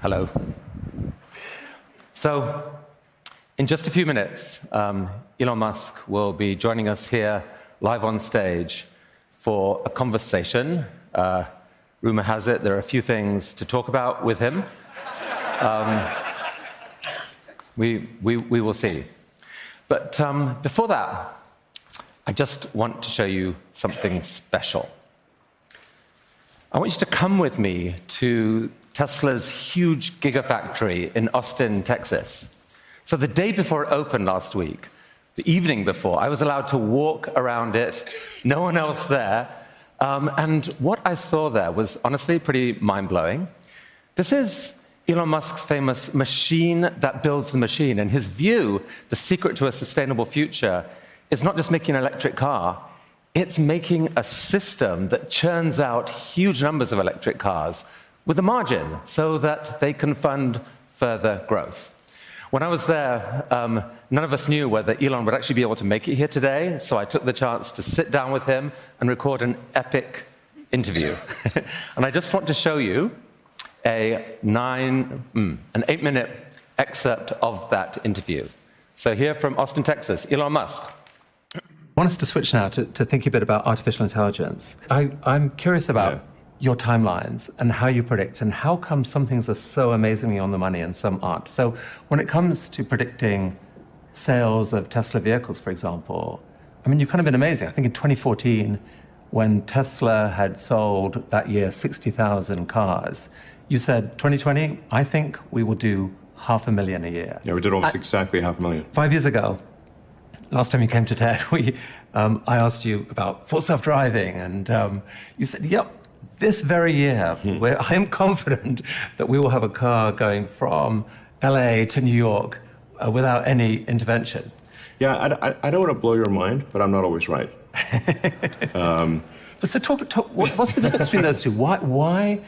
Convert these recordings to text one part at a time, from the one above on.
Hello. So, in just a few minutes, Elon Musk will be joining us here live on stage for a conversation. Rumor has it there are a few things to talk about with him. We will see. But before that, I just want to show you something special. I want you to come with me to Tesla's huge gigafactory in Austin, Texas. So the day before it opened last week, the evening before, I was allowed to walk around it, no one else there. And what I saw there was honestly pretty mind-blowing. This is Elon Musk's famous machine that builds the machine. And his view, the secret to a sustainable future, is not just making an electric car, it's making a system that churns out huge numbers of electric cars with a margin so that they can fund further growth. When I was there, none of us knew whether Elon would actually be able to make it here today, so I took the chance to sit down with him and record an epic interview. And I just want to show you an 8-minute excerpt of that interview. So here from Austin, Texas, Elon Musk. I want us to switch now to thinking a bit about artificial intelligence. I'm curious about your timelines and how you predict and how come some things are so amazingly on the money and some aren't. So when it comes to predicting sales of Tesla vehicles, for example, I mean, you've kind of been amazing. I think in 2014, when Tesla had sold that year 60,000 cars, you said, 2020, I think we will do 500,000 a year. Yeah, we did almost exactly 500,000. 5 years ago, last time you came to TED, I asked you about full self-driving, and you said, yep, this very year, where I am confident that we will have a car going from LA to New York without any intervention. Yeah, I don't want to blow your mind, but I'm not always right. But so what's the difference between those two? Why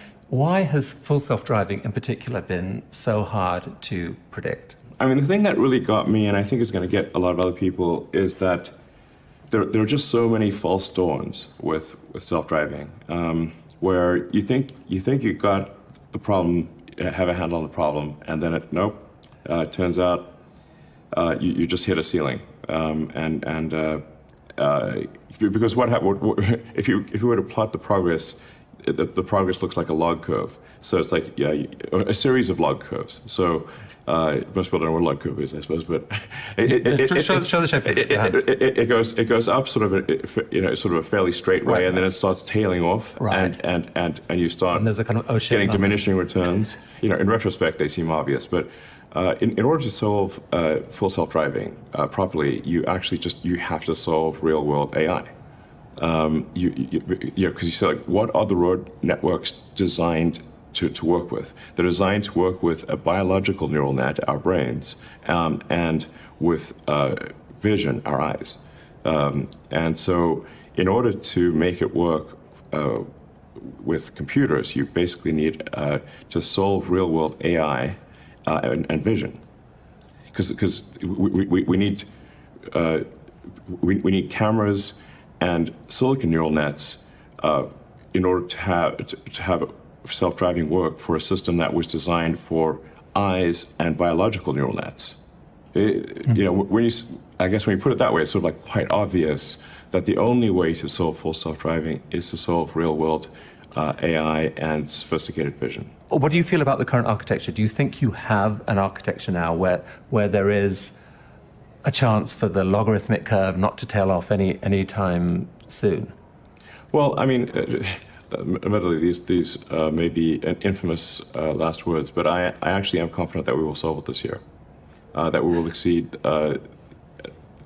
has full self-driving in particular been so hard to predict? I mean, the thing that really got me, and I think is going to get a lot of other people, is that there are just so many false dawns with self-driving, where you think you got the problem, have a handle on the problem, and then it turns out you just hit a ceiling, because if you were to plot the progress, the progress looks like a log curve. So it's like a series of log curves. So most people don't know what a log curve is, I suppose, but show the shape. It goes up sort of a fairly straight way, and then it starts tailing off, and you start there's a kind of getting diminishing returns. In retrospect, they seem obvious, but in order to solve full self-driving properly, you have to solve real-world AI. Because you say, like, what are the road networks designed to work with? They're designed to work with a biological neural net, our brains, and with vision, our eyes. And so in order to make it work with computers, you basically need to solve real-world AI and vision. Because we need cameras and silicon neural nets in order to have self-driving work for a system that was designed for eyes and biological neural nets. I guess when you put it that way, it's sort of like quite obvious that the only way to solve full self-driving is to solve real-world AI and sophisticated vision. What do you feel about the current architecture? Do you think you have an architecture now where there is a chance for the logarithmic curve not to tail off any time soon? Well, I mean, admittedly, these may be infamous last words, but I actually am confident that we will solve it this year. That we will exceed.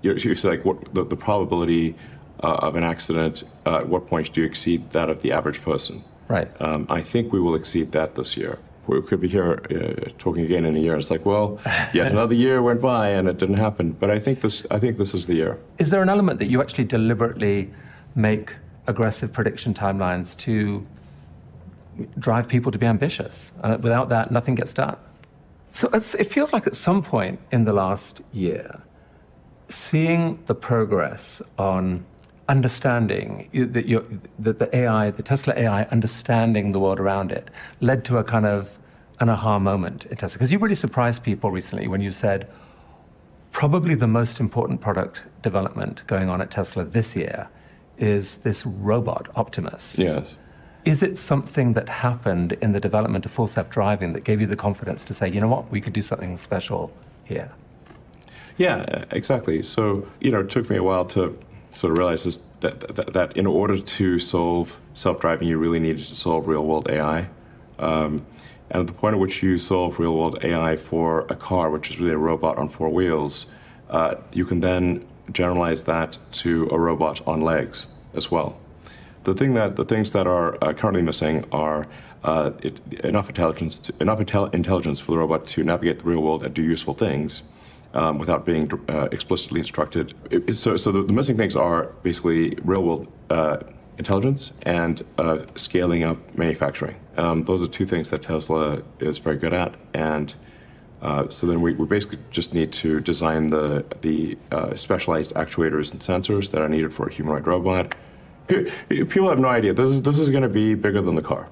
You say, like, what the probability of an accident? At what point do you exceed that of the average person? Right. I think we will exceed that this year. We could be here talking again in a year. It's like, well, yet another year went by and it didn't happen. But I think this is the year. Is there an element that you actually deliberately make aggressive prediction timelines to drive people to be ambitious? Without that, nothing gets done. So it feels like at some point in the last year, seeing the progress on understanding that the AI, the Tesla AI, understanding the world around it, led to a kind of an aha moment in Tesla? Because you really surprised people recently when you said probably the most important product development going on at Tesla this year is this robot, Optimus. Yes. Is it something that happened in the development of full self-driving that gave you the confidence to say, you know what, we could do something special here? Yeah, exactly. So, it took me a while to sort of realize this, that in order to solve self-driving, you really needed to solve real-world AI. And at the point at which you solve real-world AI for a car, which is really a robot on four wheels, you can then generalize that to a robot on legs as well. The things that are currently missing are enough intelligence for the robot to navigate the real world and do useful things without being explicitly instructed. So the missing things are basically real world intelligence and scaling up manufacturing. Those are two things that Tesla is very good at, and so then we basically just need to design the specialized actuators and sensors that are needed for a humanoid robot. People have no idea. This is going to be bigger than the car.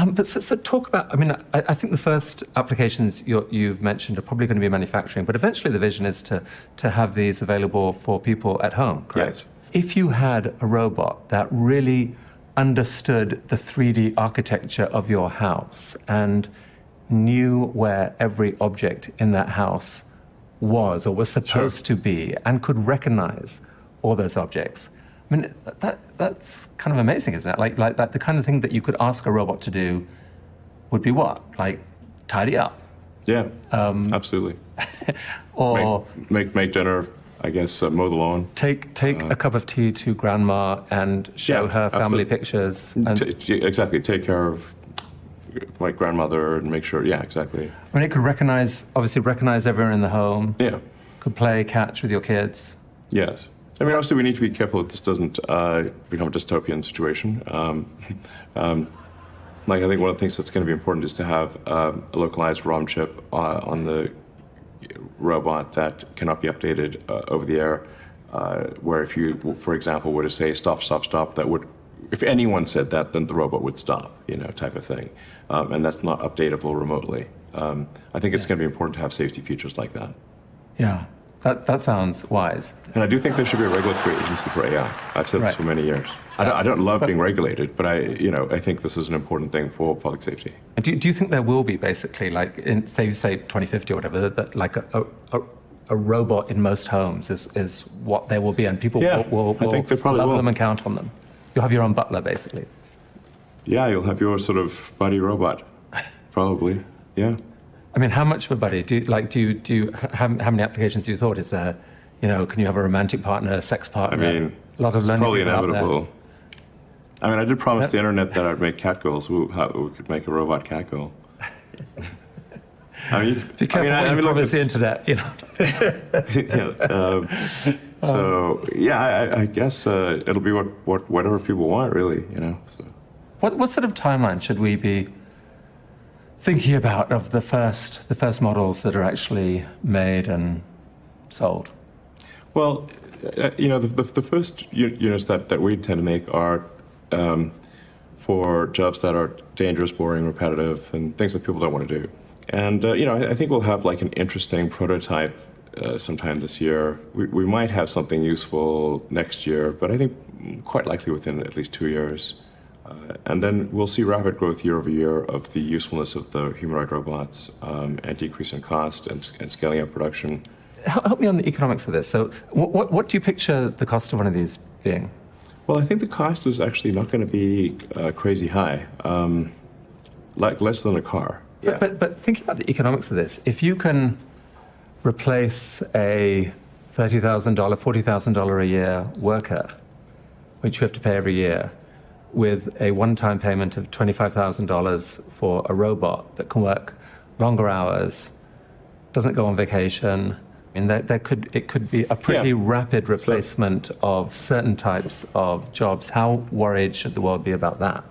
But so talk about, I mean, I think the first applications you've mentioned are probably going to be manufacturing, but eventually the vision is to have these available for people at home, correct? Yes. If you had a robot that really understood the 3D architecture of your house and knew where every object in that house was or was supposed to be and could recognize all those objects, I mean, that's kind of amazing, isn't it? Like that, the kind of thing that you could ask a robot to do would be what? Like, tidy up. Yeah, absolutely. Or make dinner, I guess, mow the lawn. Take a cup of tea to grandma and show her family pictures. And exactly, take care of my grandmother and make sure, yeah, exactly. I mean, it could obviously recognize everyone in the home. Yeah. Could play catch with your kids. Yes. I mean, obviously, we need to be careful that this doesn't become a dystopian situation. Like, I think one of the things that's going to be important is to have a localized ROM chip on the robot that cannot be updated over the air, where if you, for example, were to say, stop, stop, stop, that would, if anyone said that, then the robot would stop, type of thing. And that's not updatable remotely. I think it's going to be important to have safety features like that. Yeah. That sounds wise. And I do think there should be a regulatory agency for AI. I've said this for many years. I don't love being regulated, but I think this is an important thing for public safety. And do you think there will be basically, like, in say 2050 or whatever, that like a robot in most homes is what there will be, and people will I think they probably love will. them and count on them. You'll have your own butler, basically. Yeah, you'll have your sort of buddy robot, probably. Yeah. I mean, how much of a buddy? How many applications do you thought is there? Can you have a romantic partner, a sex partner? I mean, a lot of it's learning probably people out inevitable. there. I mean, I did promise the internet that I'd make catgirls. We could make a robot catgirl. I mean, be careful what you promise the internet. So yeah, I guess it'll be whatever people want, really. So. What sort of timeline should we be thinking about of the first models that are actually made and sold? Well, the first units that we tend to make are for jobs that are dangerous, boring, repetitive, and things that people don't want to do. And I think we'll have like an interesting prototype sometime this year. We might have something useful next year, but I think quite likely within at least 2 years. And then we'll see rapid growth year over year of the usefulness of the humanoid robots and decrease in cost and scaling up production. Help me on the economics of this. So what do you picture the cost of one of these being? Well, I think the cost is actually not going to be crazy high, like less than a car. Yeah. But thinking about the economics of this, if you can replace a $30,000, $40,000 a year worker, which you have to pay every year, with a one-time payment of $25,000 for a robot that can work longer hours, doesn't go on vacation. I mean, it could be a pretty rapid replacement of certain types of jobs. How worried should the world be about that?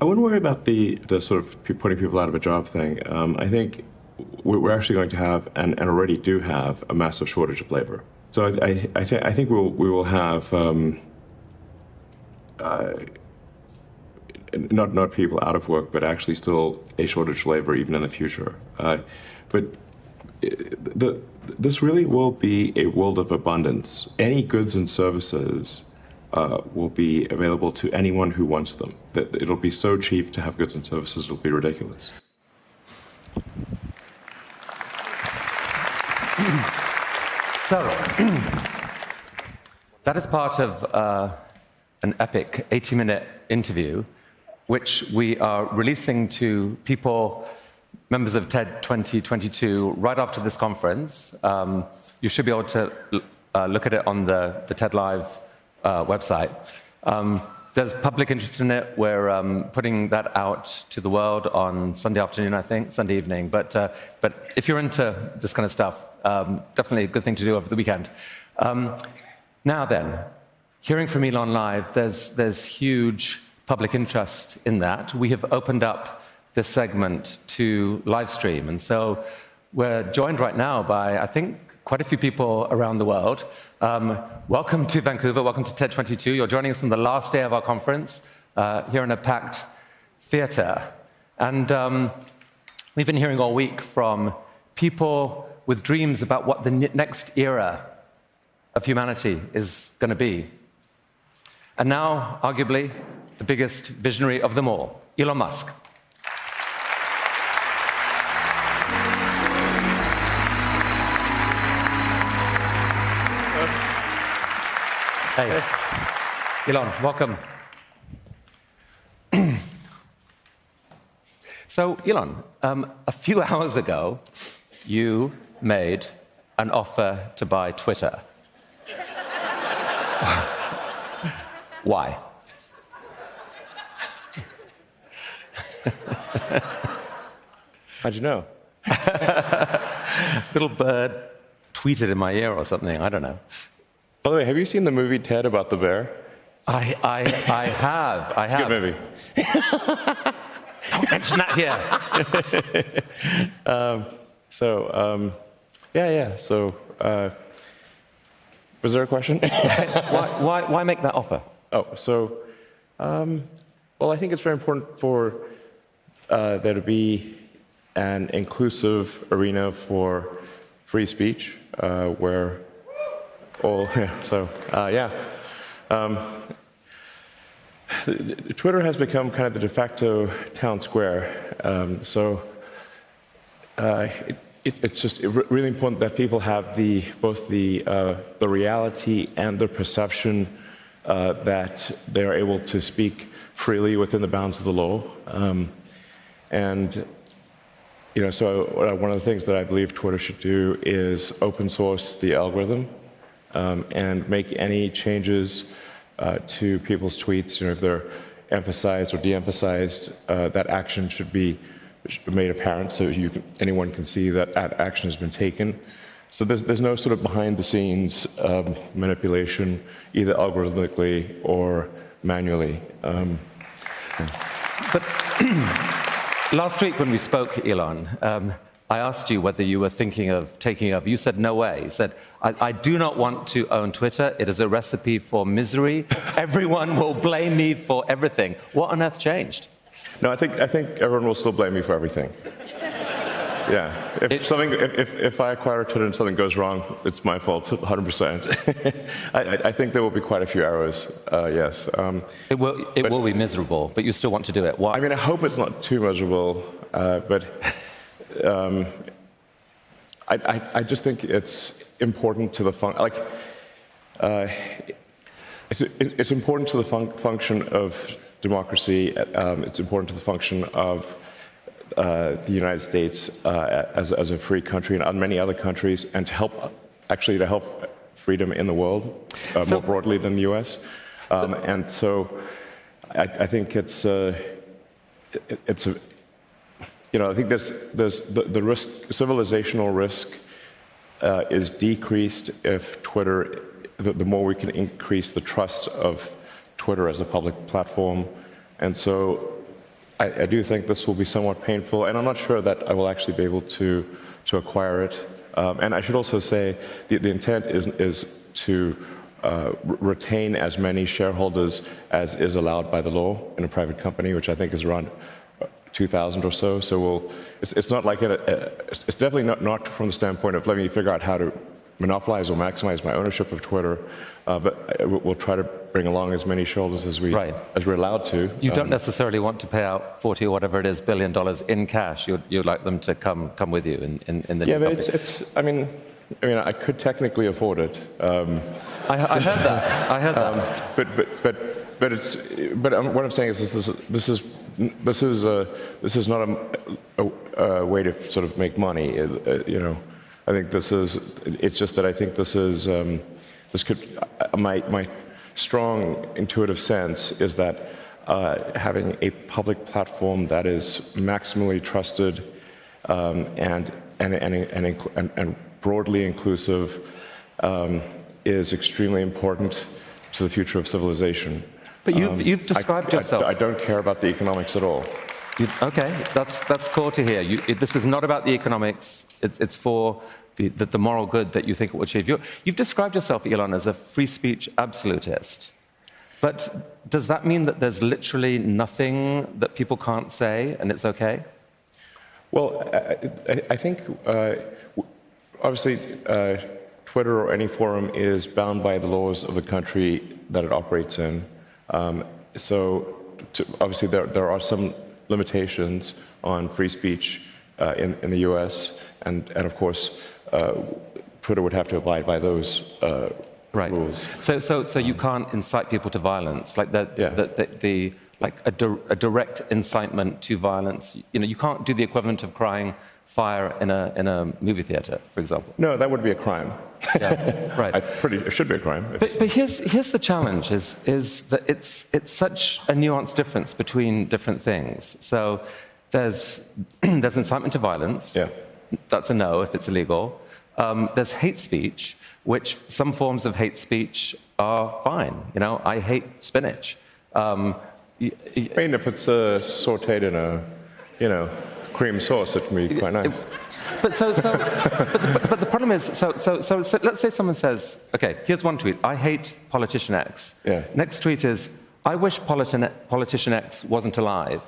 I wouldn't worry about the sort of putting people out of a job thing. I think we're actually going to have, and already do have, a massive shortage of labor. So I think we will have not people out of work, but actually still a shortage of labor even in the future. But this really will be a world of abundance. Any goods and services will be available to anyone who wants them. That it'll be so cheap to have goods and services, it'll be ridiculous. So, that is part of an epic 80-minute interview, which we are releasing to people, members of TED 2022, right after this conference. You should be able to look at it on the TED Live website. There's public interest in it. We're putting that out to the world on Sunday afternoon, I think, Sunday evening. But if you're into this kind of stuff, definitely a good thing to do over the weekend. Now then, hearing from Elon live, there's huge public interest in that. We have opened up this segment to live stream, and so we're joined right now by, I think, quite a few people around the world. Welcome to Vancouver, welcome to TED 22. You're joining us on the last day of our conference here in a packed theater. And we've been hearing all week from people with dreams about what the next era of humanity is going to be. And now, arguably, the biggest visionary of them all, Elon Musk. Hey, Elon, welcome. So, Elon, a few hours ago, you made an offer to buy Twitter. Why? How'd you know? Little bird tweeted in my ear or something, I don't know. By the way, have you seen the movie Ted about the bear? I have. It's a good movie. Don't mention that here. So, was there a question? Why make that offer? Well, I think it's very important for there to be an inclusive arena for free speech where all, Twitter has become kind of the de facto town square. It's just really important that people have both the reality and the perception that they are able to speak freely within the bounds of the law. So one of the things that I believe Twitter should do is open source the algorithm and make any changes to people's tweets. If they're emphasized or de-emphasized, that action should be made apparent so anyone can see that action has been taken. So there's no sort of behind-the-scenes manipulation, either algorithmically or manually. But last week when we spoke, Elon, I asked you whether you were thinking of taking over. You said, no way. You said, I do not want to own Twitter. It is a recipe for misery. Everyone will blame me for everything. What on earth changed? No, I think everyone will still blame me for everything. Yeah. If I acquire Twitter and something goes wrong, it's my fault, 100%. I think there will be quite a few errors, yes. It will be miserable, but you still want to do it. Why? I mean, I hope it's not too miserable, but I just think it's important to the it's important to the function of democracy. It's important to the function of the United States as a free country and many other countries, and to help freedom in the world more broadly than the U.S. And so I think I think there's the risk, civilizational risk, is decreased if Twitter. The more we can increase the trust of Twitter as a public platform, and so I do think this will be somewhat painful, and I'm not sure that I will actually be able to acquire it. And I should also say the intent is to retain as many shareholders as is allowed by the law in a private company, which I think is around 2,000 or so. So it's not like it's definitely not from the standpoint of let me figure out how to monopolize or maximize my ownership of Twitter, but we'll try to bring along as many shareholders as we're allowed to. You don't necessarily want to pay out 40 or whatever it is billion dollars in cash. You'd like them to come with you in the yeah, but it's I mean I could technically afford it. I heard that. I heard that. But what I'm saying is this is not a way to sort of make money. You know, I think it's just that I think this could my strong intuitive sense is that having a public platform that is maximally trusted and broadly inclusive is extremely important to the future of civilization. But you've described yourself. I don't care about the economics at all. Okay, that's cool to hear. This is not about the economics. It's for the moral good that you think it will achieve. You've described yourself, Elon, as a free speech absolutist. But does that mean that there's literally nothing that people can't say and it's okay? Well, I think obviously Twitter or any forum is bound by the laws of the country that it operates in. So obviously there are some limitations on free speech in the U.S. and of course Twitter would have to abide by those rules. So you can't incite people to violence, like a direct incitement to violence. You know, you can't do the equivalent of crying fire in a movie theater, for example. No, that would be a crime. Yeah, right. It should be a crime. But here's the challenge: is that it's such a nuanced difference between different things. So there's incitement to violence. Yeah. That's a no if it's illegal. There's hate speech, which some forms of hate speech are fine. You know, I hate spinach. I mean, if it's sautéed in a cream sauce, it can be quite nice. But the problem is, so let's say someone says, okay, here's one tweet: I hate politician X. Yeah. Next tweet is, I wish politician X wasn't alive,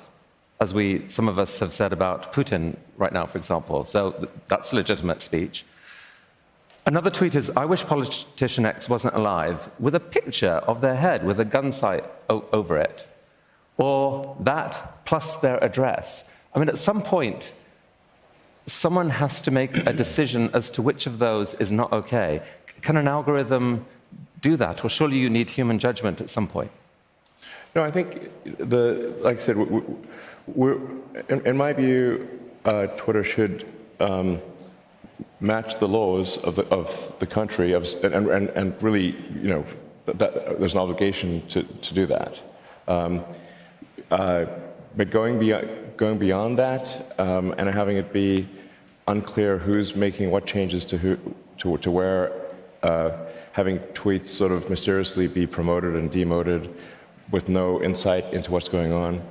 as some of us have said about Putin right now, for example. So that's legitimate speech. Another tweet is, I wish politician X wasn't alive, with a picture of their head with a gun sight over it. Or that plus their address. I mean, at some point, someone has to make a decision as to which of those is not okay. Can an algorithm do that? Or surely you need human judgment at some point? No, I think, like I said, in my view, Twitter should match the laws of the country, and really, you know, there's an obligation to do that. But going beyond that and having it be unclear who's making what changes to where, having tweets sort of mysteriously be promoted and demoted with no insight into what's going on,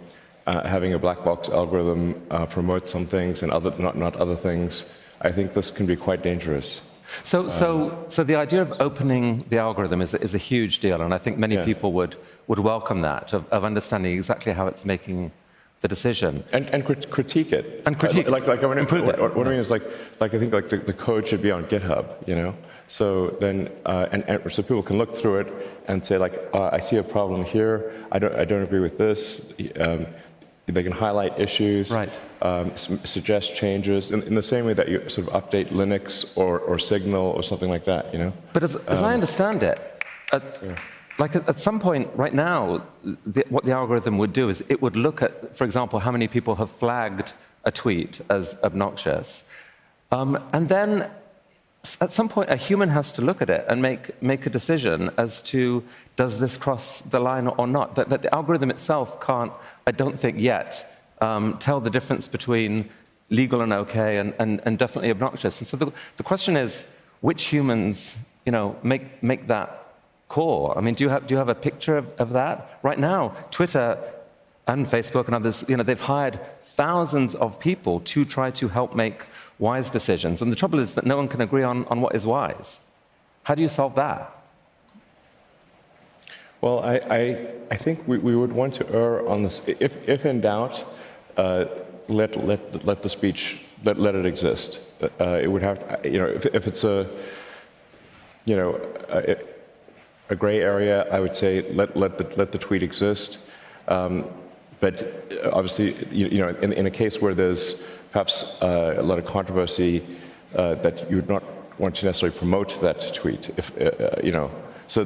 having a black box algorithm promote some things and not other things, I think this can be quite dangerous. So the idea of opening the algorithm is a huge deal, and I think many people would welcome that, of understanding exactly how it's making the decision. And critique it. And critique it. What I mean is like I think like the code should be on GitHub, you know? So then, so people can look through it and say like, I see a problem here, I don't agree with this. They can highlight issues, right. Suggest changes in the same way that you sort of update Linux or Signal or something like that, you know? But as I understand it, at some point right now, what the algorithm would do is it would look at, for example, how many people have flagged a tweet as obnoxious. And then at some point, a human has to look at it and make a decision as to, does this cross the line or not? That the algorithm itself can't, I don't think yet, tell the difference between legal and okay and definitely obnoxious. And so the question is, which humans, you know, make that call? I mean, do you have a picture of that? Right now, Twitter and Facebook and others, you know, they've hired thousands of people to try to help make wise decisions. And the trouble is that no one can agree on what is wise. How do you solve that? Well, I think we would want to err on this. If in doubt, let the speech, let it exist. It would have, if it's a gray area, I would say let the tweet exist. But obviously, in a case where there's perhaps a lot of controversy, that you would not want to necessarily promote that tweet. So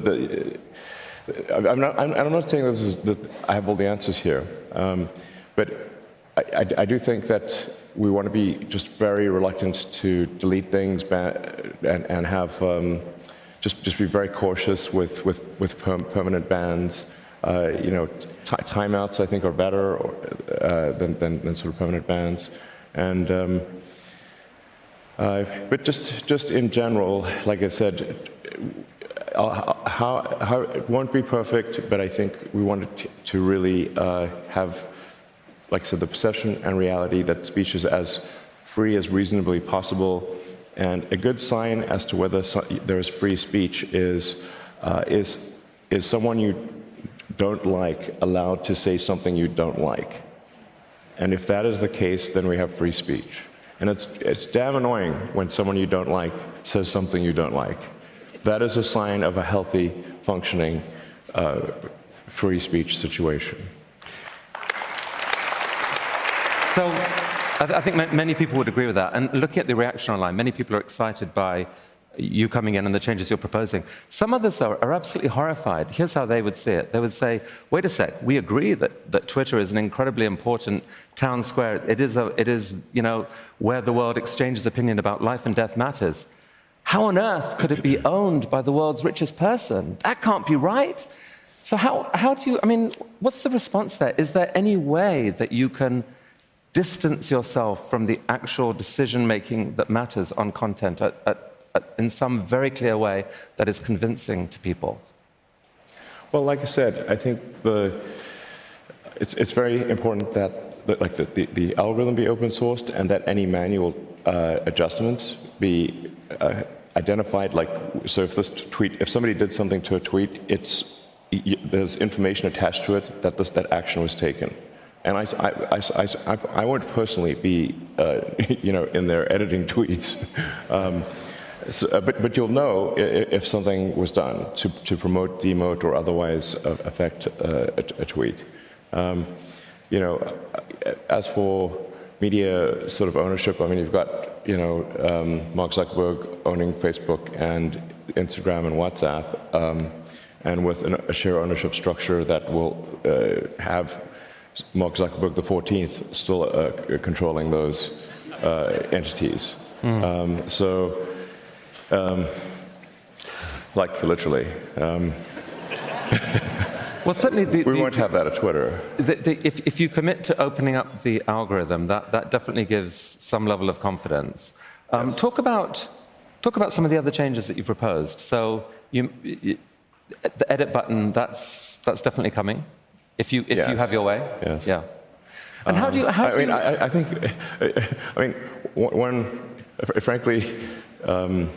I'm not saying that I have all the answers here, but I do think that we want to be just very reluctant to delete things and have just be very cautious with permanent bans. Timeouts I think are better than sort of permanent bans, and but just in general, like I said. How it won't be perfect, but I think we wanted to really have, like I said, the perception and reality that speech is as free as reasonably possible, and a good sign as to whether there is free speech is someone you don't like allowed to say something you don't like, and if that is the case, then we have free speech, and it's damn annoying when someone you don't like says something you don't like. That is a sign of a healthy, functioning, free speech situation. So I think many people would agree with that. And looking at the reaction online, many people are excited by you coming in and the changes you're proposing. Some others are absolutely horrified. Here's how they would see it. They would say, wait a sec, we agree that Twitter is an incredibly important town square. It is where the world exchanges opinion about life and death matters. How on earth could it be owned by the world's richest person? That can't be right. So how do you, what's the response there? Is there any way that you can distance yourself from the actual decision-making that matters on content in some very clear way that is convincing to people? Well, like I said, I think it's very important that the algorithm be open sourced and that any manual adjustments be identified. So if somebody did something to a tweet, there's information attached to it that action was taken. And I won't personally be in there editing tweets. But you'll know if something was done to promote, demote, or otherwise affect a tweet. As for media sort of ownership, you've got Mark Zuckerberg owning Facebook and Instagram and WhatsApp, and with a share ownership structure that will have Mark Zuckerberg the 14th still controlling those entities. Literally. Well, certainly we won't have that at Twitter. If you commit to opening up the algorithm, that definitely gives some level of confidence. Yes. Talk about some of the other changes that you proposed. So the edit button, that's definitely coming. If you have your way. Yes. Yeah. And how do you? I think. Frankly, a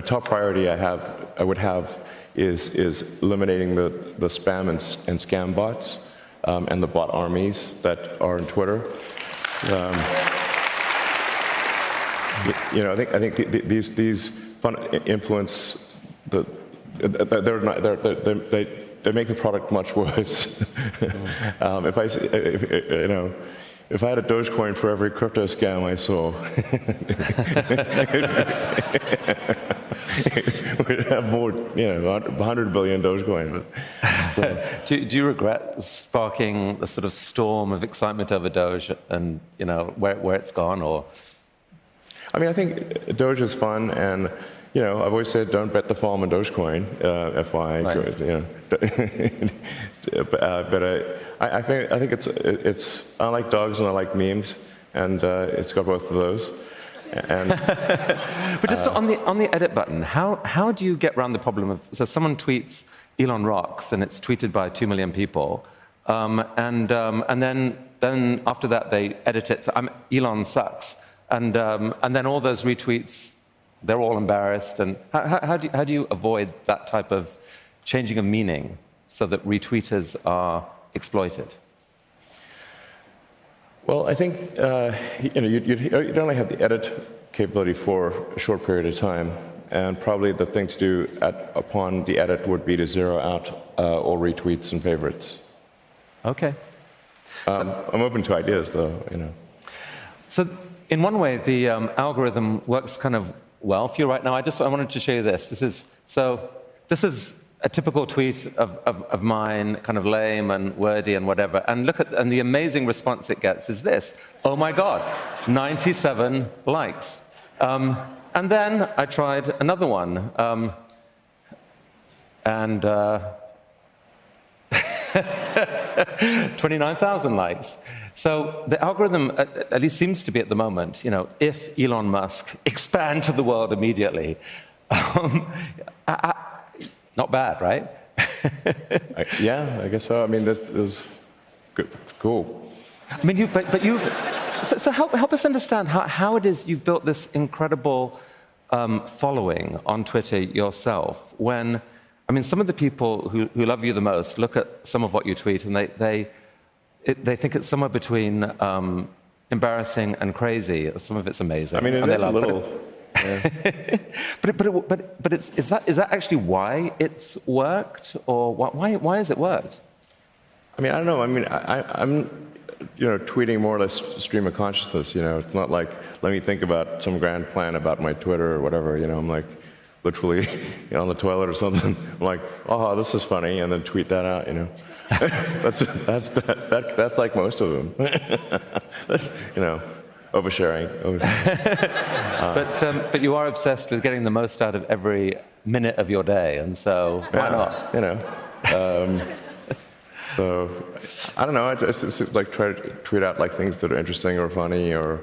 top priority I would have is eliminating the spam and scam bots and the bot armies that are in Twitter. I think these influence they make the product much worse. If I had a Dogecoin for every crypto scam I saw, we'd have more, 100 billion Dogecoin. So. Do you regret sparking a sort of storm of excitement over Doge and, where it's gone, or? I think Doge is fun, and, I've always said don't bet the farm on Dogecoin, FYI. Right. But I think it's I like dogs and I like memes, and it's got both of those. And but just on the edit button, how do you get around the problem of, so someone tweets Elon rocks and it's tweeted by 2 million people, and then after that they edit it, so Elon sucks, and then all those retweets they're all embarrassed. And how do you avoid that type of changing of meaning so that retweeters are exploited? Well, I think you'd only have the edit capability for a short period of time, and probably the thing to do upon the edit would be to zero out all retweets and favorites. Okay. I'm open to ideas, though. So, in one way, the algorithm works kind of well for you right now. I wanted to show you this. This is a typical tweet of mine, kind of lame and wordy and whatever. And and the amazing response it gets is this: oh my God, 97 likes. And then I tried another one, and 29,000 likes. So the algorithm, at least seems to be at the moment, if Elon Musk expand to the world immediately, not bad, right? Yeah, I guess so. I mean, that is good, cool. I mean, so help us understand how it is you've built this incredible following on Twitter yourself. When, I mean, some of the people who love you the most look at some of what you tweet and they think it's somewhere between embarrassing and crazy. Some of it's amazing. I mean, it is a little. Yeah. but is that actually why it's worked, or why has it worked? I mean, I don't know. I mean, I'm tweeting more or less stream of consciousness. It's not like let me think about some grand plan about my Twitter or whatever. I'm like literally on the toilet or something. I'm like, oh, this is funny, and then tweet that out. That's like most of them. Oversharing. But you are obsessed with getting the most out of every minute of your day, and so why not? So I don't know. I just like try to tweet out like things that are interesting or funny, or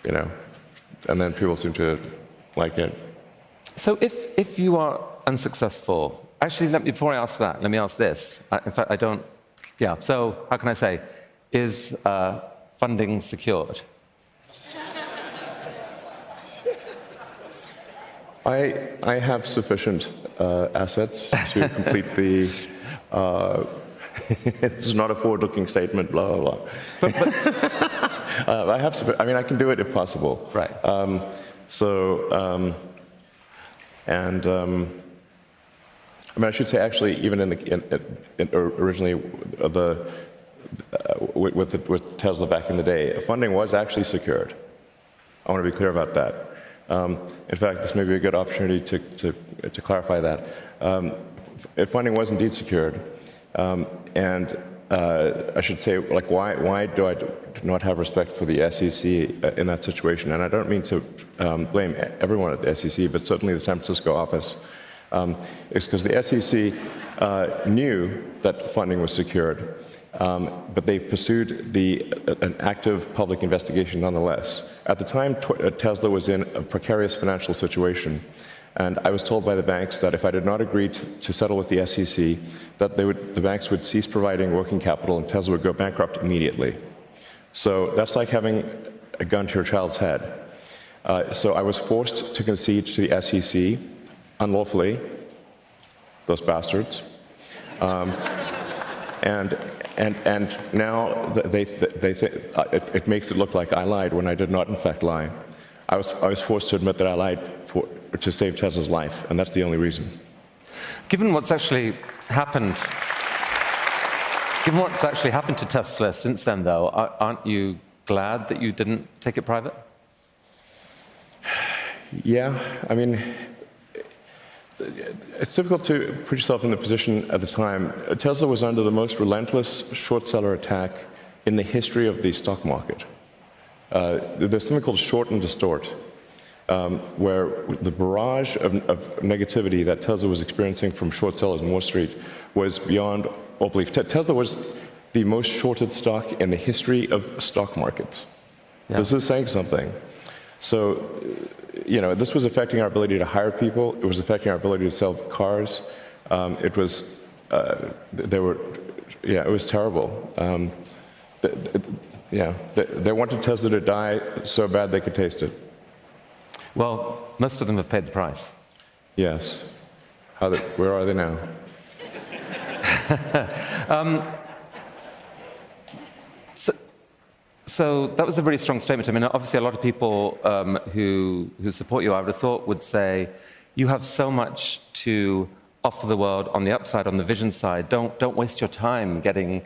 and then people seem to like it. So if you are unsuccessful, actually, before I ask that, let me ask this. In fact, I don't. Yeah. So how can I say? Is funding secured? I have sufficient assets to complete the. This is not a forward-looking statement. Blah blah blah. But I have. I mean, I can do it if possible. Right. I mean, I should say actually, even originally with Tesla back in the day, funding was actually secured. I want to be clear about that. In fact, this may be a good opportunity to clarify that. Funding was indeed secured, and I should say, like, why do I not have respect for the SEC in that situation? And I don't mean to blame everyone at the SEC, but certainly the San Francisco office. It's because the SEC knew that funding was secured, but they pursued an active public investigation nonetheless. At the time, Tesla was in a precarious financial situation, and I was told by the banks that if I did not agree to settle with the SEC, that the banks would cease providing working capital and Tesla would go bankrupt immediately. So that's like having a gun to your child's head. So I was forced to concede to the SEC unlawfully, those bastards, and now it makes it look like I lied when I did not in fact lie. I was forced to admit that I lied to save Tesla's life, and that's the only reason. Given what's actually happened to Tesla since then, though, aren't you glad that you didn't take it private? Yeah, I mean, it's difficult to put yourself in the position at the time. Tesla was under the most relentless short seller attack in the history of the stock market. There's something called short and distort, where the barrage of negativity that Tesla was experiencing from short sellers on Wall Street was beyond all belief. Tesla was the most shorted stock in the history of stock markets. Yeah. This is saying something. So, this was affecting our ability to hire people. It was affecting our ability to sell cars. It was terrible. They wanted Tesla to die so bad they could taste it. Well, most of them have paid the price. Yes. Where are they now? So that was a really strong statement. I mean, obviously, a lot of people who support you, I would have thought, would say, you have so much to offer the world on the upside, on the vision side. Don't waste your time getting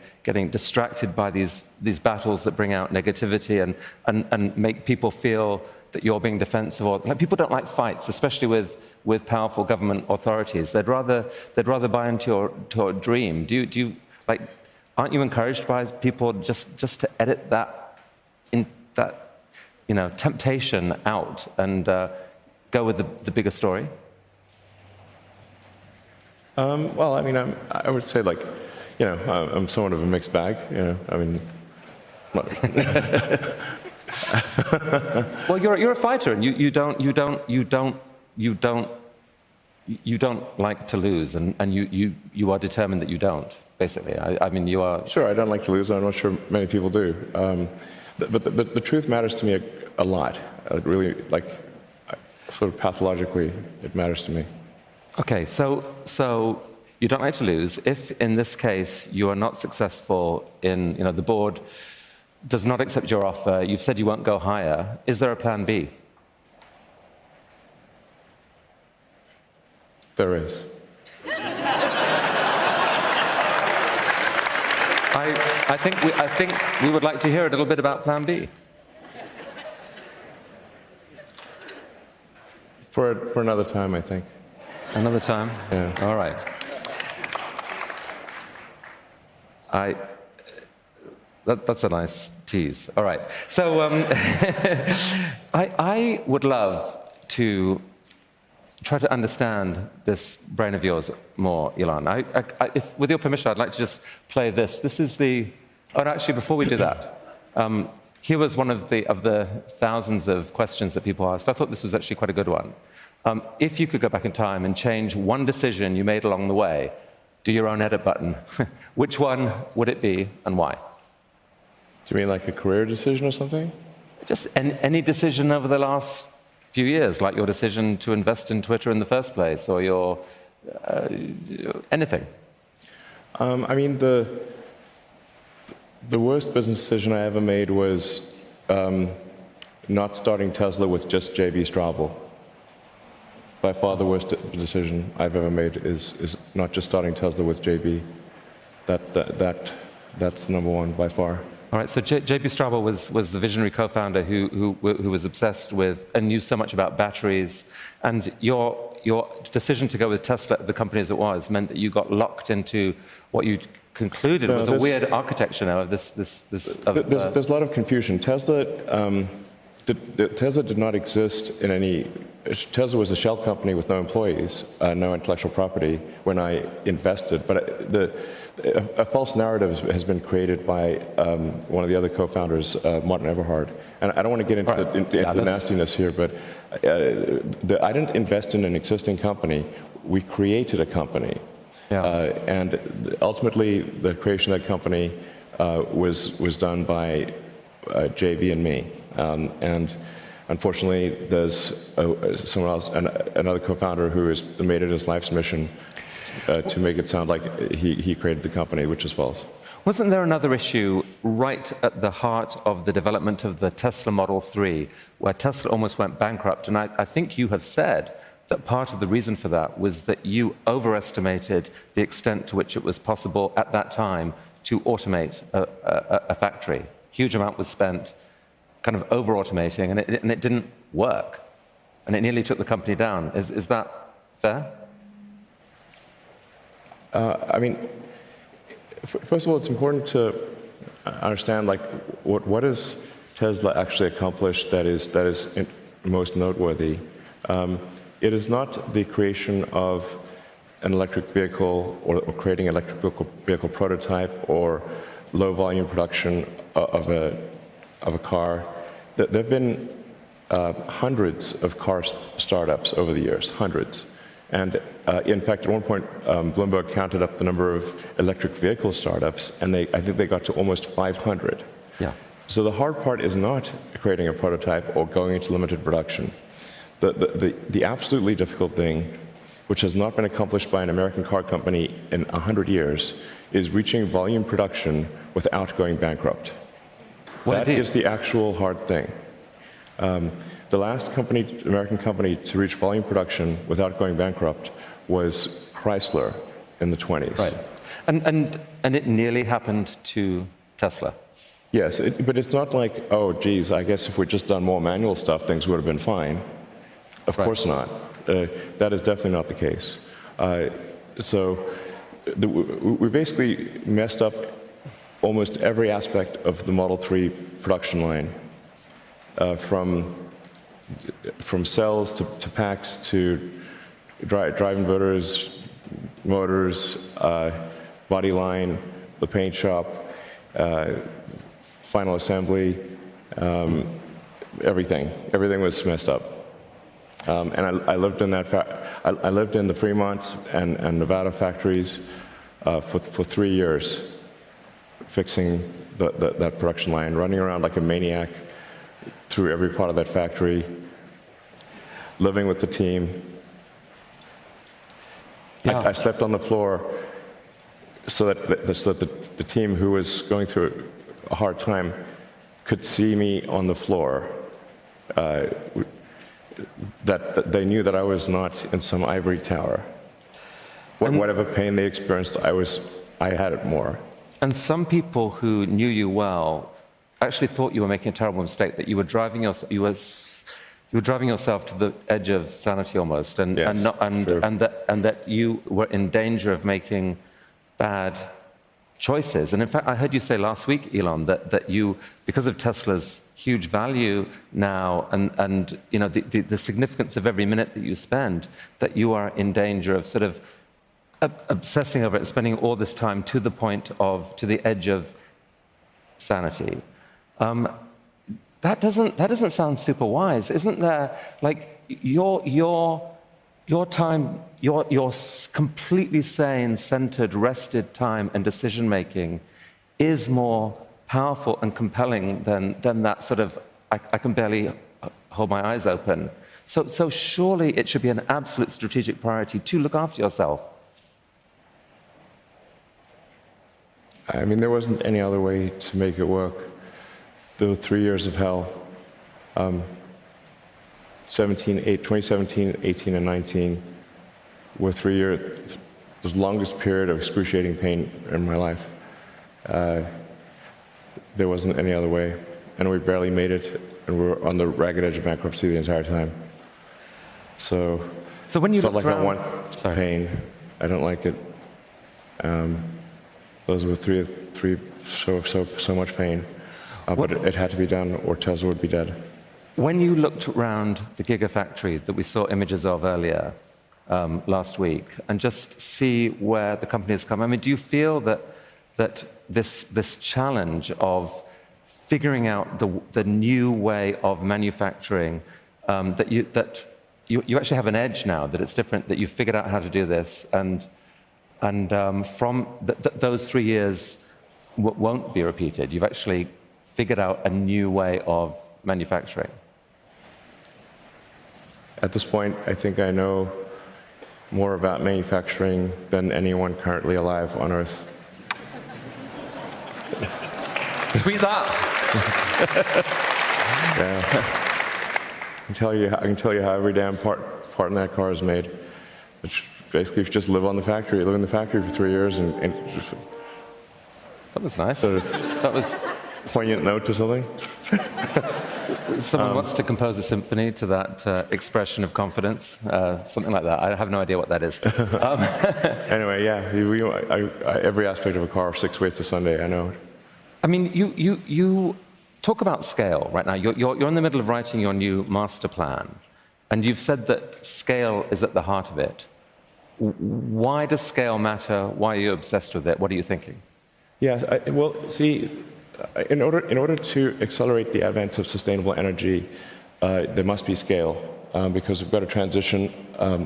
distracted by these battles that bring out negativity and make people feel that you're being defensive. Or like, people don't like fights, especially with powerful government authorities. They'd rather buy into your dream. Do you like? Aren't you encouraged by people just to edit that temptation out and go with the bigger story? Well, I mean, I would say, like, I'm somewhat of a mixed bag. I mean. Well, you're a fighter, and you don't like to lose, and you are determined that you don't. Basically, I mean, you are. Sure, I don't like to lose. I'm not sure many people do. But the truth matters to me a lot. Really, like, sort of pathologically, it matters to me. Okay, so you don't like to lose. If in this case you are not successful in, the board does not accept your offer, you've said you won't go higher, is there a plan B? There is. I think we would like to hear a little bit about plan B. For another time, I think. Another time? Yeah. All right. That's a nice tease. All right. So I would love to try to understand this brain of yours more, Elon. If, with your permission, I'd like to just play this. This is the... Oh, actually, before we do that, here was one of the thousands of questions that people asked. I thought this was actually quite a good one. If you could go back in time and change one decision you made along the way, do your own edit button, which one would it be and why? Do you mean like a career decision or something? Just any decision over the last few years, like your decision to invest in Twitter in the first place, or your anything. I mean, the worst business decision I ever made was not starting Tesla with just J.B. Straubel. By far the worst decision I've ever made is not just starting Tesla with J.B. That's the number one by far. All right, so J.B. Straubel was the visionary co-founder who was obsessed with and knew so much about batteries. And your decision to go with Tesla, the company as it was, meant that you got locked into what you concluded was a weird architecture now of this. There's a lot of confusion. Tesla did not exist in any. Tesla was a shell company with no employees, no intellectual property when I invested. But a false narrative has been created by one of the other co-founders, Martin Eberhard. And I don't want to get into the nastiness here, but I didn't invest in an existing company. We created a company. Yeah. And ultimately, the creation of that company was done by JV and me. And unfortunately, there's someone else, another co-founder, who has made it his life's mission to make it sound like he created the company, which is false. Wasn't there another issue right at the heart of the development of the Tesla Model 3, where Tesla almost went bankrupt? And I think you have said that part of the reason for that was that you overestimated the extent to which it was possible at that time to automate a factory. Huge amount was spent kind of over-automating, and it didn't work. And it nearly took the company down. Is that fair? I mean, first of all, it's important to understand, like, what has Tesla actually accomplished that is most noteworthy. It is not the creation of an electric vehicle or creating an electric vehicle prototype or low-volume production of a car. There have been hundreds of car startups over the years, hundreds. And in fact, at one point, Bloomberg counted up the number of electric vehicle startups, and I think they got to almost 500. Yeah. So the hard part is not creating a prototype or going into limited production. The absolutely difficult thing, which has not been accomplished by an American car company in 100 years, is reaching volume production without going bankrupt. That is the actual hard thing. The last American company to reach volume production without going bankrupt was Chrysler in the 20s. Right. And it nearly happened to Tesla. Yes, but it's not like, oh, geez, I guess if we'd just done more manual stuff, things would have been fine. Of course not. That is definitely not the case. We basically messed up almost every aspect of the Model 3 production line, from cells to packs to drive inverters, motors, body line, the paint shop, final assembly, everything. Everything was messed up. And I lived in I lived in the Fremont and Nevada factories for 3 years, fixing that production line, running around like a maniac through every part of that factory, living with the team. Yeah. I slept on the floor so that the team who was going through a hard time could see me on the floor, that they knew that I was not in some ivory tower. Whatever pain they experienced, I had it more. And some people who knew you well actually thought you were making a terrible mistake, that you were driving yourself to the edge of sanity almost, and that you were in danger of making bad choices. And in fact, I heard you say last week, Elon, that you, because of Tesla's huge value now and you know the significance of every minute that you spend, that you are in danger of sort of obsessing over it and spending all this time to the edge of sanity. That doesn't sound super wise, isn't there? Like your time, your completely sane, centered, rested time and decision making is more powerful and compelling than that sort of I can barely hold my eyes open. So surely it should be an absolute strategic priority to look after yourself. I mean, there wasn't any other way to make it work. The 3 years of hell, 2017, 18, and 19 were 3 years, the longest period of excruciating pain in my life. There wasn't any other way, and we barely made it, and we were on the ragged edge of bankruptcy the entire time. So when you it's not like around, I want pain. I don't like it. Those were so much pain. But it had to be done, or Tesla would be dead. When you looked around the Gigafactory that we saw images of earlier last week, and just see where the company has come, I mean, do you feel that this challenge of figuring out the new way of manufacturing, that you actually have an edge now, that it's different, that you've figured out how to do this, and from those 3 years won't be repeated. You've actually figured out a new way of manufacturing. At this point, I think I know more about manufacturing than anyone currently alive on Earth. Tweet that. Yeah. I can tell you how every damn part in that car is made. It's basically, if you just live in the factory for 3 years and just, that was nice. That was poignant note or something. Someone wants to compose a symphony to that expression of confidence, something like that. I have no idea what that is. Anyway, yeah, every aspect of a car, 6 ways to Sunday, I know. I mean, you talk about scale right now. You're in the middle of writing your new master plan, and you've said that scale is at the heart of it. Why does scale matter? Why are you obsessed with it? What are you thinking? Yeah, well, see, in order to accelerate the advent of sustainable energy, there must be scale, because we've got to transition a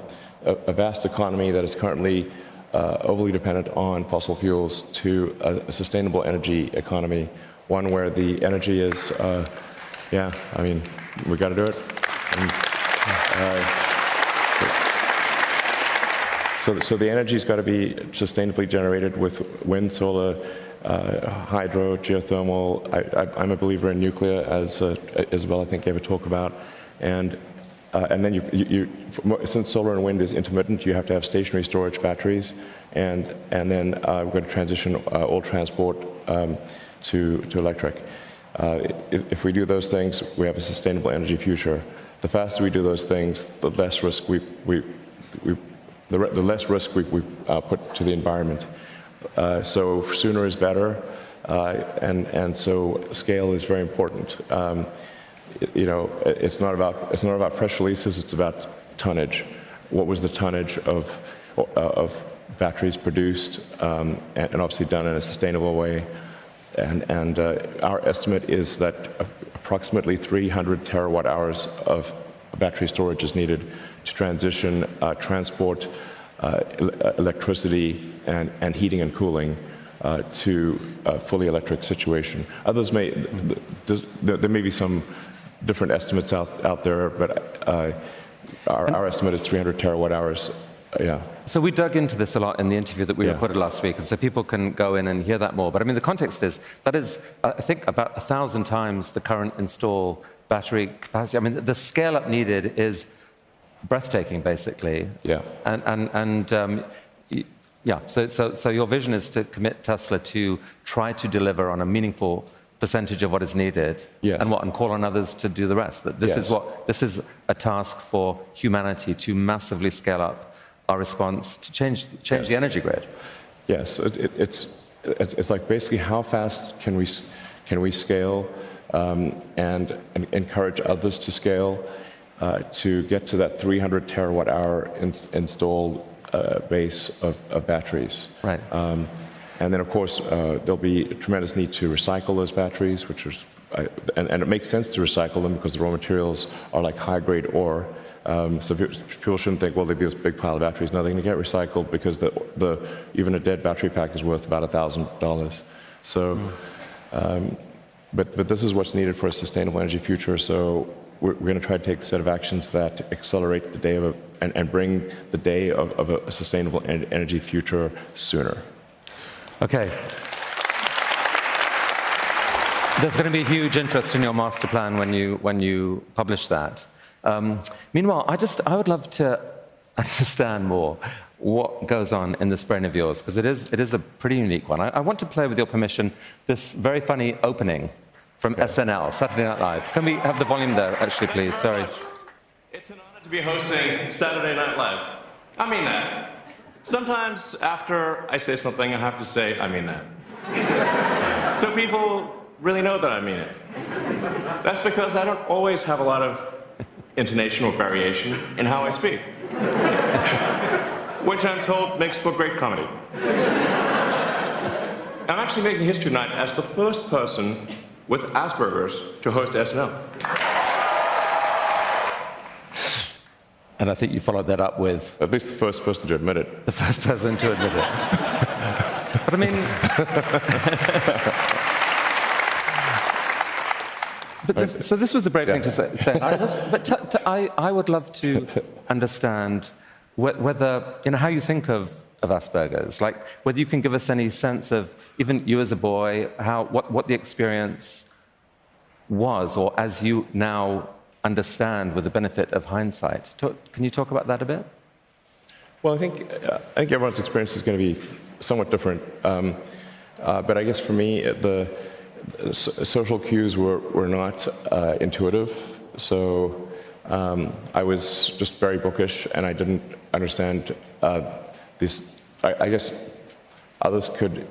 vast economy that is currently overly dependent on fossil fuels to a sustainable energy economy, one where the energy is, I mean, we've got to do it. And, So the energy's got to be sustainably generated with wind, solar, hydro, geothermal. I'm a believer in nuclear, as Isabel, I think, gave a talk about. And then since solar and wind is intermittent, you have to have stationary storage batteries. And then we're going to transition all transport to electric. If we do those things, we have a sustainable energy future. The faster we do those things, the less risk we put to the environment. So sooner is better, and so scale is very important. It's not about press releases. It's about tonnage. What was the tonnage of batteries produced, and obviously done in a sustainable way? And our estimate is that approximately 300 terawatt hours of battery storage is needed to transition transport, electricity, and heating and cooling to a fully electric situation. Others there may be some different estimates out there, but our estimate is 300 terawatt hours. Yeah. So we dug into this a lot in the interview that we recorded last week, and so people can go in and hear that more. But I mean, the context is, that is, I think, about 1,000 times the current installed battery capacity. I mean, the scale-up needed is breathtaking, basically. Yeah. So your vision is to commit Tesla to try to deliver on a meaningful percentage of what is needed, yes, and call on others to do the rest. That this is a task for humanity to massively scale up our response to change the energy grid. Yes, it's like basically how fast can we scale and encourage others to scale to get to that 300 terawatt hour installed base of batteries. Right. And then, of course, there'll be a tremendous need to recycle those batteries, which is, and it makes sense to recycle them because the raw materials are like high-grade ore. So people shouldn't think, well, there'd be this big pile of batteries. No, they're going to get recycled because even a dead battery pack is worth about $1,000. So, but this is what's needed for a sustainable energy future. So we're going to try to take a set of actions that accelerate the day and bring the day of a sustainable energy future sooner. Okay. There's going to be huge interest in your master plan when you publish that. Meanwhile, I would love to understand more what goes on in this brain of yours, because it is a pretty unique one. I want to play, with your permission, this very funny opening from SNL, Saturday Night Live. Can we have the volume there, actually, please? Sorry. It's an honor to be hosting Saturday Night Live. I mean that. Sometimes after I say something, I have to say, I mean that. So people really know that I mean it. That's because I don't always have a lot of intonation or variation in how I speak, which I'm told makes for great comedy. I'm actually making history tonight as the first person with Asperger's to host SNL. And I think you followed that up with... At least the first person to admit it. The first person to admit it. But I mean... So this was a brave thing to say. I would love to understand whether, how you think of Asperger's, like whether you can give us any sense of, even you as a boy, what the experience was, or as you now understand with the benefit of hindsight. Can you talk about that a bit? Well, I think everyone's experience is going to be somewhat different. But I guess for me, the social cues were not intuitive. So I was just very bookish, and I didn't understand this. I guess others could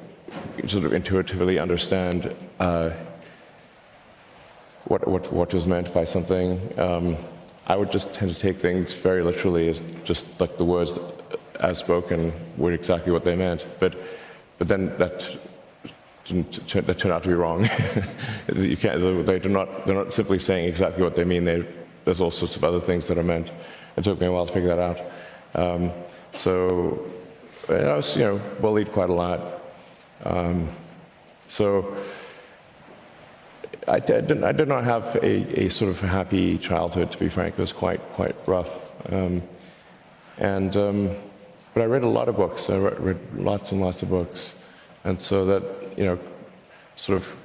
sort of intuitively understand what was meant by something. I would just tend to take things very literally, as just like the words as spoken were exactly what they meant. But then that turned out to be wrong. You can't. They're not simply saying exactly what they mean. There's all sorts of other things that are meant. It took me a while to figure that out. So I was, bullied quite a lot. So I did not have a sort of happy childhood, to be frank. It was quite rough. But I read a lot of books. I read lots and lots of books. And so that, sort of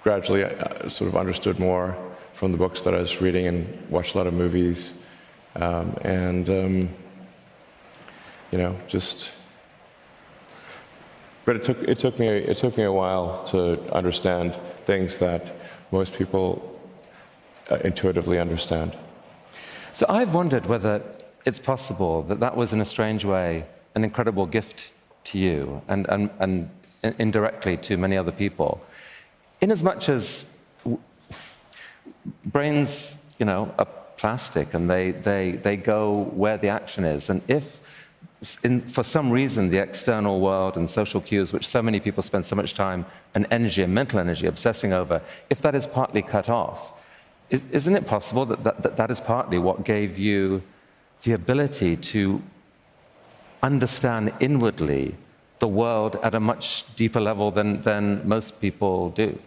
gradually I sort of understood more from the books that I was reading and watched a lot of movies. But it took me a while to understand things that most people intuitively understand. So I've wondered whether it's possible that that was, in a strange way, an incredible gift to you and indirectly to many other people. In as much as brains, are plastic and they go where the action is. And if, for some reason, the external world and social cues, which so many people spend so much time and energy and mental energy obsessing over, if that is partly cut off, isn't it possible that is partly what gave you the ability to understand inwardly the world at a much deeper level than most people do?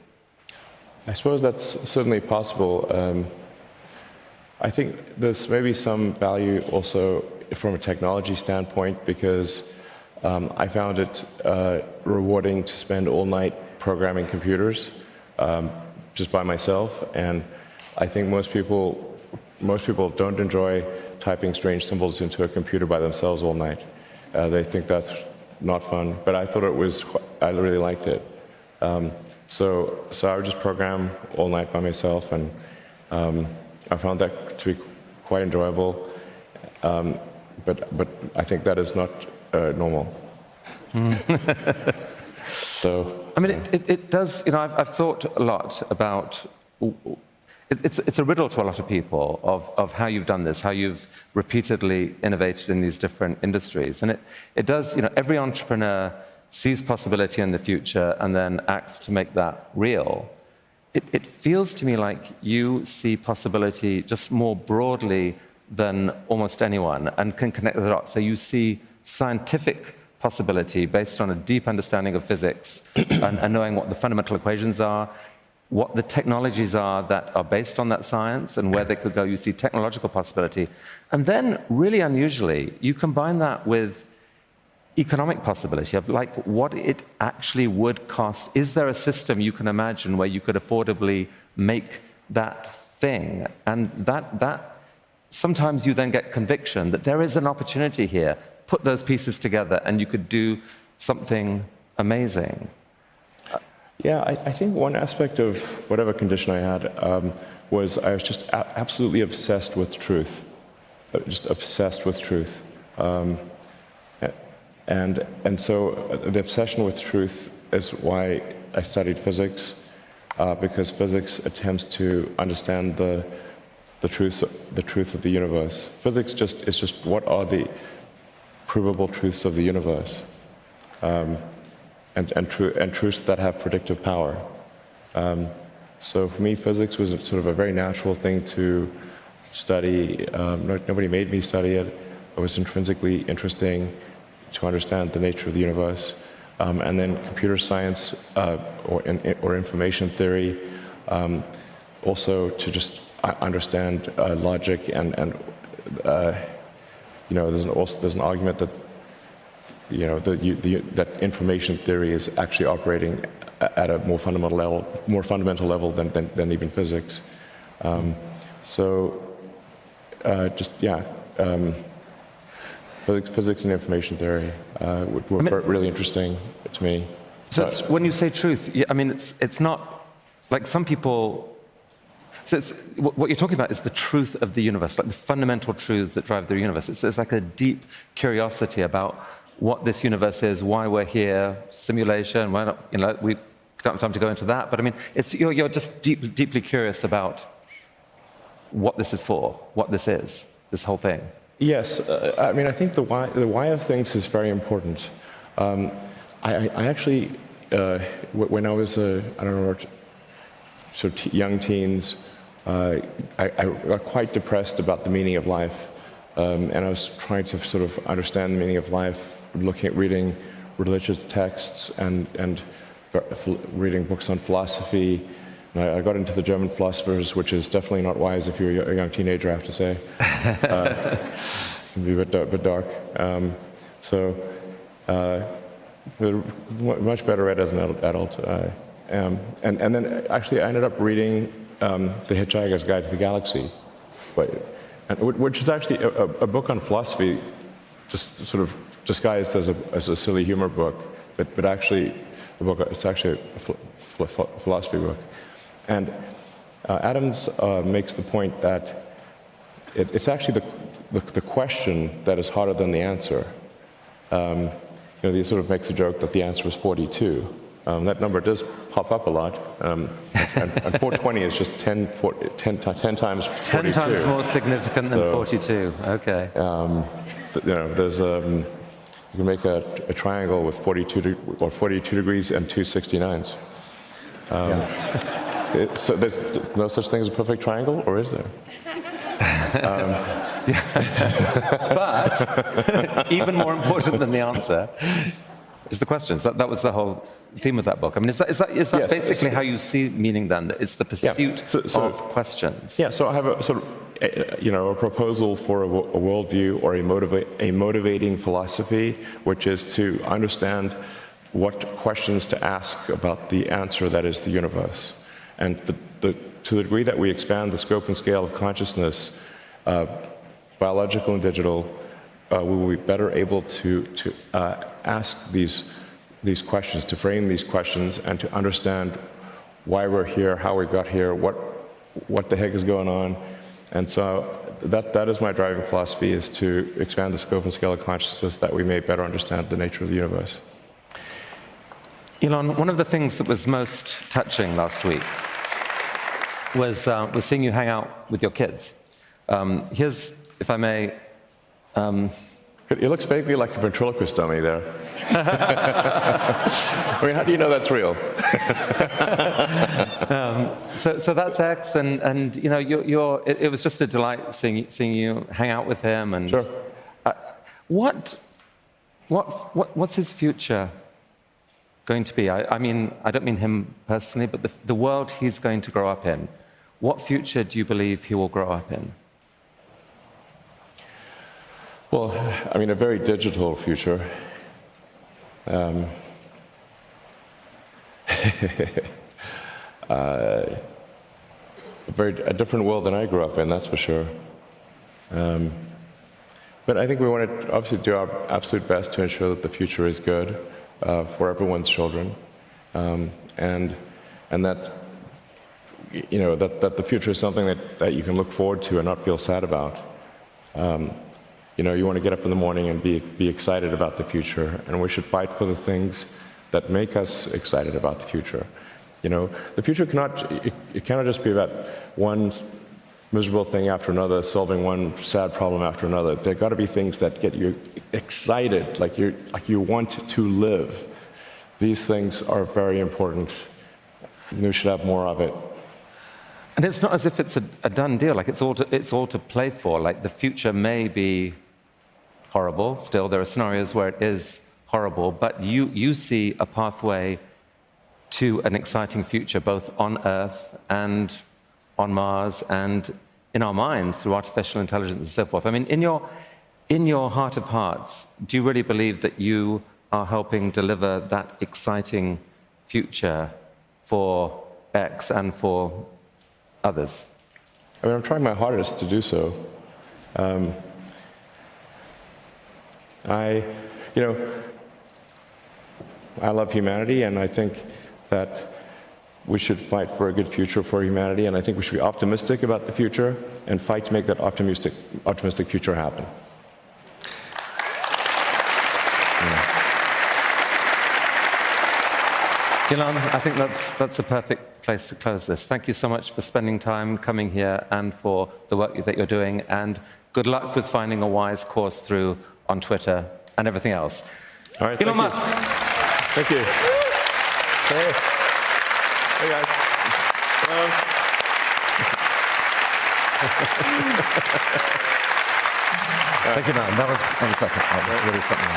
I suppose that's certainly possible. I think there's maybe some value also from a technology standpoint, because I found it rewarding to spend all night programming computers just by myself, and I think most people don't enjoy typing strange symbols into a computer by themselves all night. They think that's not fun, but I thought I really liked it. So I would just program all night by myself, and I found that to be quite enjoyable. But I think that is not normal. So I mean, it does. I've thought a lot about. It's a riddle to a lot of people of how you've done this, how you've repeatedly innovated in these different industries, and it does. Every entrepreneur sees possibility in the future and then acts to make that real. It feels to me like you see possibility just more broadly than almost anyone and can connect the dots. So you see scientific possibility based on a deep understanding of physics and knowing what the fundamental equations are, what the technologies are that are based on that science and where they could go. You see technological possibility. And then, really unusually, you combine that with economic possibility of like what it actually would cost. Is there a system you can imagine where you could affordably make that thing? And that sometimes you then get conviction that there is an opportunity here. Put those pieces together and you could do something amazing. Yeah, I think one aspect of whatever condition I had was I was just absolutely obsessed with truth, just obsessed with truth. And so the obsession with truth is why I studied physics, because physics attempts to understand the truth of the universe. Physics is just what are the provable truths of the universe, and truths that have predictive power. So for me, physics was sort of a very natural thing to study. Nobody made me study it. It was intrinsically interesting to understand the nature of the universe. And then computer science or information theory, also to just understand logic and there's an argument that that information theory is actually operating at a more fundamental level than even physics. Physics and information theory were really interesting to me. So when you say truth, it's not like some people. So what you're talking about is the truth of the universe, like the fundamental truths that drive the universe. It's like a deep curiosity about what this universe is, why we're here, simulation. Why not? We don't have time to go into that. But you're just deeply curious about what this is for, what this is, this whole thing. Yes, I think the why of things is very important. I actually, when I was young teens, I got quite depressed about the meaning of life, and I was trying to sort of understand the meaning of life, reading religious texts and reading books on philosophy, I got into the German philosophers, which is definitely not wise if you're a young teenager, I have to say. It can be a bit dark. Much better read as an adult. And then actually I ended up reading The Hitchhiker's Guide to the Galaxy, which is actually a book on philosophy, just sort of disguised as a silly humor book, but actually it's actually a philosophy book. And Adams makes the point that it's actually the question that is harder than the answer. He sort of makes a joke that the answer was 42. That number does pop up a lot, and 420 is just 10 times 42. 10 times more significant than 42. Okay. There's you can make a triangle with 42 degrees and two 69s. So there's no such thing as a perfect triangle, or is there? But even more important than the answer is the questions. That was the whole theme of that book. I mean, is that yes, basically how you see meaning then? That it's the pursuit of questions. Yeah. So I have a sort of a proposal for a worldview or a motivating philosophy, which is to understand what questions to ask about the answer that is the universe. And to the degree that we expand the scope and scale of consciousness, biological and digital, we will be better able to ask these questions, to frame these questions, and to understand why we're here, how we got here, what the heck is going on. And so that is my driving philosophy, is to expand the scope and scale of consciousness that we may better understand the nature of the universe. Elon, one of the things that was most touching last week was seeing you hang out with your kids. Here's, if I may... It looks vaguely like a ventriloquist dummy there. I mean, how do you know that's real? So that's X, and it was just a delight seeing you hang out with him. And sure. What's his future going to be? I mean, I don't mean him personally, but the world he's going to grow up in. What future do you believe he will grow up in? Well, I mean, a very digital future. A different world than I grew up in, that's for sure. But I think we want to obviously do our absolute best to ensure that the future is good for everyone's children, and that that the future is something that you can look forward to and not feel sad about. You want to get up in the morning and be excited about the future, and we should fight for the things that make us excited about the future. The future cannot just be about one miserable thing after another, solving one sad problem after another. There got to be things that get you excited, like you want to live. These things are very important. We should have more of it. And it's not as if it's a done deal. Like it's all to play for. Like the future may be horrible. Still, there are scenarios where it is horrible, but you see a pathway to an exciting future, both on Earth and on Mars, and in our minds through artificial intelligence and so forth. I mean, in your heart of hearts, do you really believe that you are helping deliver that exciting future for X and for others? I mean, I'm trying my hardest to do so. I love humanity, and I think that we should fight for a good future for humanity, and I think we should be optimistic about the future and fight to make that optimistic future happen. Elon, I think that's a perfect place to close this. Thank you so much for spending time coming here and for the work that you're doing, and good luck with finding a wise course through on Twitter and everything else. All right, Elon Musk. Thank you. Hey. Hey, guys. Hello. Thank you, man. That was really something.